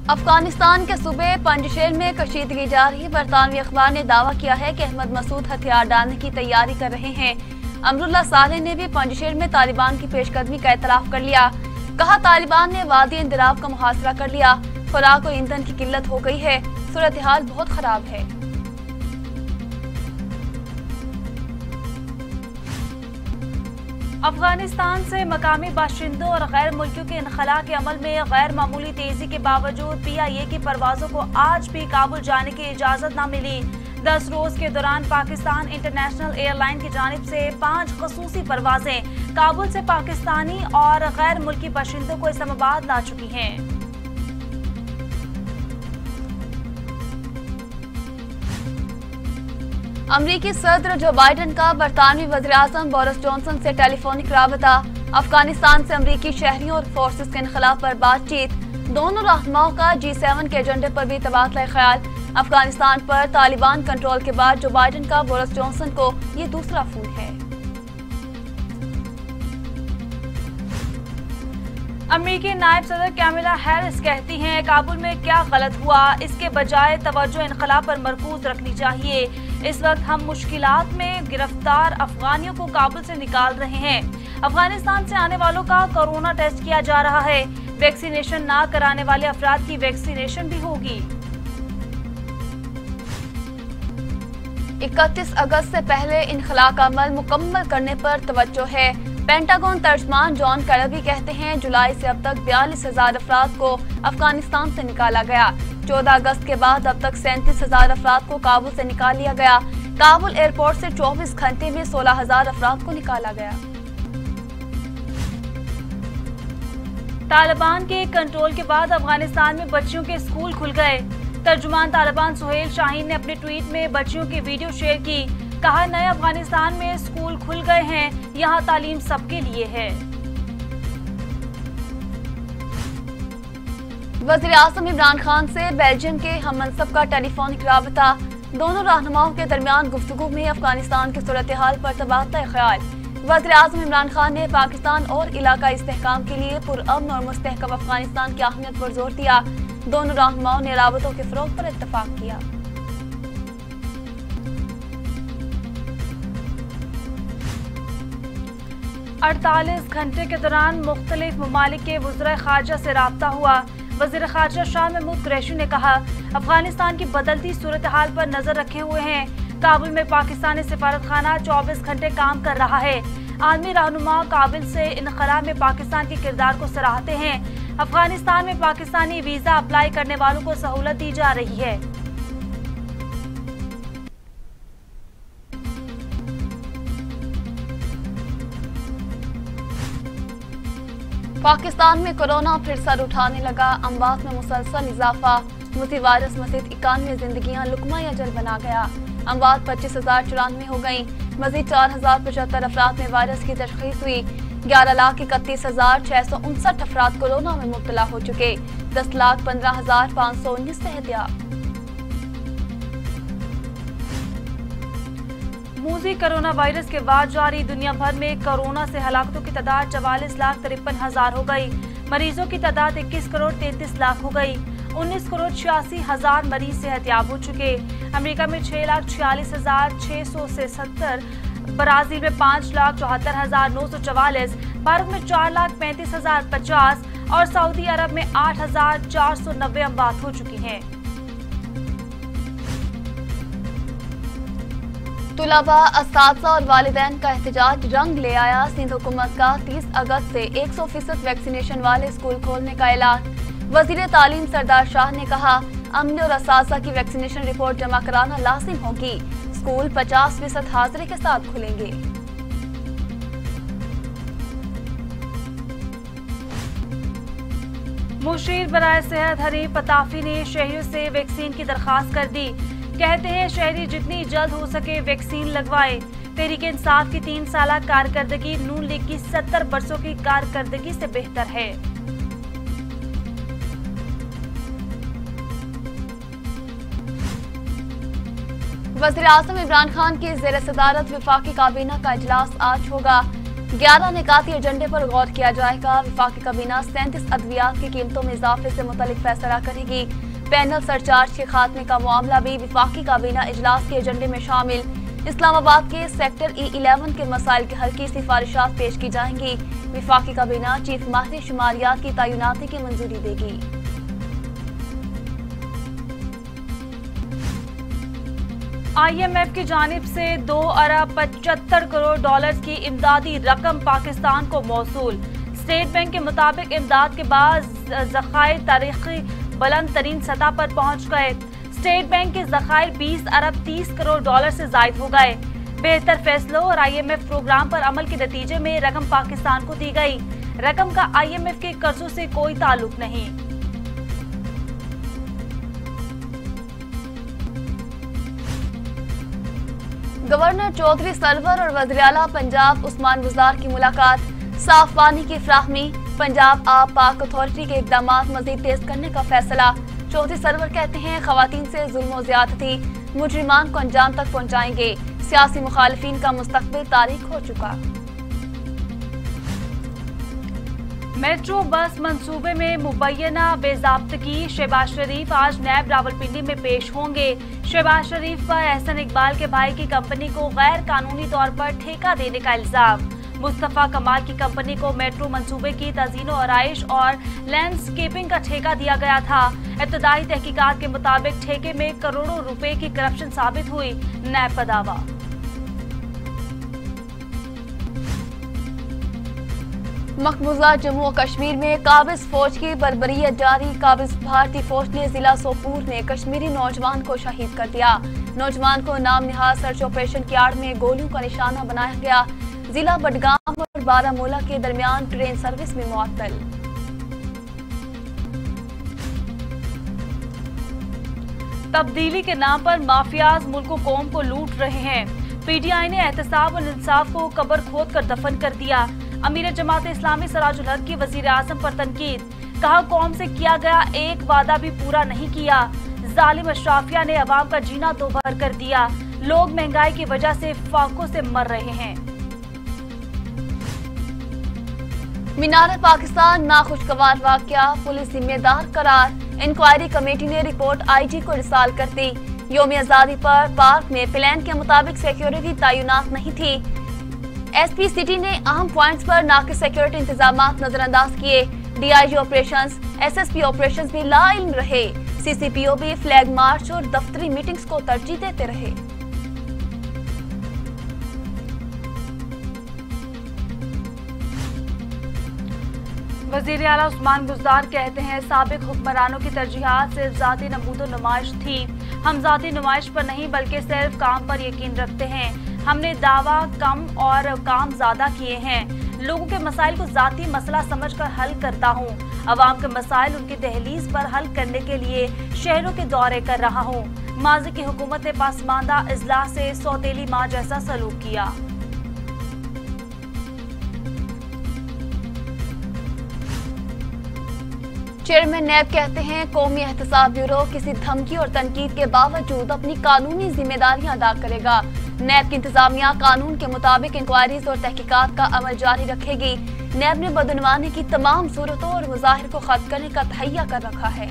अफगानिस्तान के सूबे पंजशेर में कशीदगी जारी। बरतानवी अखबार ने दावा किया है कि अहमद मसूद हथियार डालने की तैयारी कर रहे हैं। अमरुल्लाह सालेह ने भी पंजशेर में तालिबान की पेशकदमी का एतराफ कर लिया। कहा, तालिबान ने वादी इंदिराब का मुहासरा कर लिया। खुराक और ईंधन की किल्लत हो गई है। सूरत हाल बहुत खराब है। अफगानिस्तान से मकामी बाशिंदों और गैर मुल्कियों के इनखला के अमल में गैर मामूली तेजी के बावजूद PIA की परवाजों को आज भी काबुल जाने की इजाजत न मिली। 10 रोज के दौरान पाकिस्तान इंटरनेशनल एयरलाइन की जानिब से 5 खसूसी परवाजें काबुल से पाकिस्तानी और गैर मुल्की बाशिंदों को इस्लामाबाद ला चुकी हैं। अमरीकी सदर जो बाइडेन का बरतानवी वज़ीर-ए-आज़म बोरिस जॉनसन से टेलीफोनिक राबता। अफगानिस्तान से अमरीकी शहरियों और फोर्सेस के इनखलाफ पर बातचीत। दोनों रहनुमाओं का G7 के एजेंडे पर भी तबादला ख्याल। अफगानिस्तान पर तालिबान कंट्रोल के बाद जो बाइडेन का बोरिस जॉनसन को ये दूसरा फोन है। अमेरिकी नायब सदर कैमिला हैरिस कहती हैं, काबुल में क्या गलत हुआ, इसके बजाय तवज्जो इनखला पर मरकूज रखनी चाहिए। इस वक्त हम मुश्किलात में गिरफ्तार अफगानियों को काबुल से निकाल रहे हैं। अफगानिस्तान से आने वालों का कोरोना टेस्ट किया जा रहा है। वैक्सीनेशन ना कराने वाले अफराद की वैक्सीनेशन भी होगी। 31 अगस्त से पहले इनखला का अमल मुकम्मल करने पर तवज्जो है। पेंटागन तर्जमान जॉन कैरबी कहते हैं, जुलाई से अब तक 42,000 अफराद को अफगानिस्तान से निकाला गया। 14 अगस्त के बाद अब तक 37,000 अफराद को काबुल से निकाल लिया गया। काबुल एयरपोर्ट से 24 घंटे में 16,000 अफराद को निकाला गया। तालिबान के कंट्रोल के बाद अफगानिस्तान में बच्चियों के स्कूल खुल गए। तर्जुमान तालिबान सुहेल शाहीन ने अपने ट्वीट में बच्चियों की वीडियो शेयर की। कहा, नए अफगानिस्तान में स्कूल खुल गए हैं, यहाँ तालीम सबके लिए है। वज़ीर-ए-आज़म इमरान खान से बेल्जियम के हममनसब का टेलीफोनिक राबता। दोनों रहनुमाओं के दरमियान गुफ्तगू में अफगानिस्तान की सूरत हाल पर तबादला ख्याल। वज़ीर-ए-आज़म इमरान खान ने पाकिस्तान और इलाका इस्तेहकाम के लिए पुरअमन और मुस्तहकम अफगानिस्तान की अहमियत पर जोर दिया। दोनों रहनुमाओं ने राबतों के फ़रोग़ पर इत्तफाक किया। अड़तालीस घंटे के दौरान मुख्तलिफ ममालिक के वज़ीर ख़ारजा से राब्ता हुआ। वज़ीर ख़ारजा शाह महमूद कुरैशी ने कहा, अफगानिस्तान की बदलती सूरत हाल पर नजर रखे हुए हैं। काबुल में पाकिस्तानी सिफारत खाना 24 घंटे काम कर रहा है। आलमी रहनुमा काबुल से इनखला में पाकिस्तान के किरदार को सराहते हैं। अफगानिस्तान में पाकिस्तानी वीजा अप्लाई करने वालों को सहूलत दी जा रही है। पाकिस्तान में कोरोना फिर सर उठाने लगा। अमवात में मुसलसल इजाफा। मुल्टीवायरस मजीद 91 जिंदगियां लुकमा या जल बना गया। अमवात 25,094 हो गयी। मजीद 4,075 अफराद में वायरस की तशखीस हुई। 11,31,659 अफराद कोरोना में मुब्तला हो चुके। 10,15,519 सेहतियाब। मूजी कोरोना वायरस के बाद जारी दुनिया भर में कोरोना से हलाकतों की तादाद 44,53,000 हो गई। मरीजों की तादाद 21 करोड़ 33 लाख हो गई। 19 करोड़ 86,000 मरीज सेहतियाब हो चुके। अमेरिका में 6,46,670, ब्राजील में 5,74,944, भारत में 4,35,050 और सऊदी अरब में 8,490 अमवात हो चुकी हैं। तुलबा, असातिज़ा और वालिदैन का एहतजाज रंग ले आया। सिंध हुकूमत का 30 अगस्त से 100% वैक्सीनेशन वाले स्कूल खोलने का ऐलान। वज़ीर तालीम सरदार शाह ने कहा, अमले और असातिज़ा की वैक्सीनेशन रिपोर्ट जमा कराना लाजिम होगी। स्कूल 50% हाजिरी के साथ खुलेंगे। मुशीर बराए सेहत हनीफ पताफी ने शहरियों से वैक्सीन की दरखास्त कर दी। कहते हैं, शहरी जितनी जल्द हो सके वैक्सीन लगवाए। तहरीक इंसाफ की 3 साल कारकर्दगी नून लीग की 70 बरसों की कारकर्दगी से बेहतर है। वज़ीर-ए-आज़म इमरान खान की ज़ेर सदारत वफाकी काबीना का इजलास आज होगा। 11 निकाती एजेंडे पर गौर किया जाएगा। विफाकी काबीना 37 अद्वियात की कीमतों में इजाफे से मुतालिक फैसला करेगी। पैनल सरचार्ज के खात्मे का मामला भी विफाकी काबीना इजलास के एजेंडे में शामिल। इस्लामाबाद के सेक्टर E11 के मसाइल के हल की सिफारिशात पेश की जाएंगी। विफाकी काबीना चीफ माहिर शुमारियात की तैनाती की मंजूरी देगी। IMF की जानिब से 2 अरब 75 करोड़ डॉलर की इमदादी रकम पाकिस्तान को मौसूल। स्टेट बैंक के मुताबिक इमदाद के बाद ज़खायर तारीखी बुलंद तरीन सतह पर पहुंच गए। स्टेट बैंक के ज़खायर 20 अरब 30 करोड़ डॉलर से जायद हो गए। बेहतर फैसलों और IMF प्रोग्राम पर अमल के नतीजे में रकम पाकिस्तान को दी गई। रकम का IMF के कर्जों से कोई ताल्लुक नहीं। गवर्नर चौधरी सरवर और वज़ीर आला पंजाब उस्मान बुज़दार की मुलाकात। साफ पानी की फ्राहमी, पंजाब आब पाक अथॉरिटी के इकदाम मजीद तेज करने का फैसला। चौधरी सरवर कहते हैं खवातीन से जुल्म और ज्यादती मुजरिमान को अंजाम तक पहुंचाएंगे। सियासी मुखालिफिन का मुस्तकबिल तारीख हो चुका। मेट्रो बस मंसूबे में मुबैना बेज़ाब्तगी। शहबाज शरीफ आज नैब रावलपिंडी में पेश होंगे। शहबाज शरीफ पर एहसन इकबाल के भाई की कंपनी को गैर कानूनी तौर पर ठेका देने का इल्जाम। मुस्तफा कमाल की कंपनी को मेट्रो मंसूबे की तज़ीनो आराइश और लैंडस्केपिंग का ठेका दिया गया था। इब्तदाई तहकीकात के मुताबिक ठेके में करोड़ों रुपए की करप्शन साबित हुई। नैब का दावा। मकबूजा जम्मू और कश्मीर में काबिज फौज की बर्बरियत जारी। काबिज भारतीय फौज ने जिला सोपूर में कश्मीरी नौजवान को शहीद कर दिया। नौजवान को नाम निहाद सर्च ऑपरेशन की आड़ में गोलियों का निशाना बनाया गया। जिला बडगाम और बारामूला के दरमियान ट्रेन सर्विस में मुअत्तल। तब्दीली के नाम पर माफियाज मुल्क कौम को लूट रहे हैं। PTI ने एहतसाब और इंसाफ को कब्र खोद कर दफन कर दिया। अमीर जमात इस्लामी सराजुल हक की वजीर आजम पर तनकीद। कहा कौम से किया गया एक वादा भी पूरा नहीं किया। जालिम अशराफिया ने अवाम का जीना दोभर कर दिया। लोग महंगाई की वजह से फाकों से मर रहे हैं। मीनार पाकिस्तान नाखुशगवार वाकया, पुलिस जिम्मेदार करार। इंक्वायरी कमेटी ने रिपोर्ट IG को रिसाल कर दी। योम आजादी पर पार्क में प्लान के मुताबिक सिक्योरिटी तैनात नहीं थी। SP सिटी ने अहम पॉइंट्स पर नाकिस सिक्योरिटी इंतजामात नजरअंदाज किए। DIG ऑपरेशंस, SSP ऑपरेशंस भी लाइल्म रहे। CCPO भी फ्लैग मार्च और दफ्तरी मीटिंग्स को तरजीह देते रहे। वज़ीर आला उस्मान बुज़दार कहते हैं साबिक हुक्मरानों की तरजीहात सिर्फ ज़ाती नमूदो नुमाइश थी। हम ज़ाती नुमाइश पर नहीं बल्कि सिर्फ काम पर यकीन रखते हैं। हमने दावा कम और काम ज़्यादा किए हैं। लोगों के मसाइल को ज़ाती मसला समझकर हल करता हूँ। अवाम के मसाइल उनकी दहलीज पर हल करने के लिए शहरों के दौरे कर रहा हूँ। माजी की हुकूमत ने पासमानदा इजलास से सौतेली माँ जैसा सलूक किया। चेयरमैन नैब कहते हैं कौमी एहतसाब ब्यूरो किसी धमकी और तनकीद के बावजूद अपनी कानूनी जिम्मेदारियां अदा करेगा। नैब की इंतजामिया कानून के मुताबिक इंक्वायरीज और तहकीकात का अमल जारी रखेगी। नैब ने बदनवानी की तमाम सूरतों और मुजाहिर को खत्म करने का तहैया कर रखा है।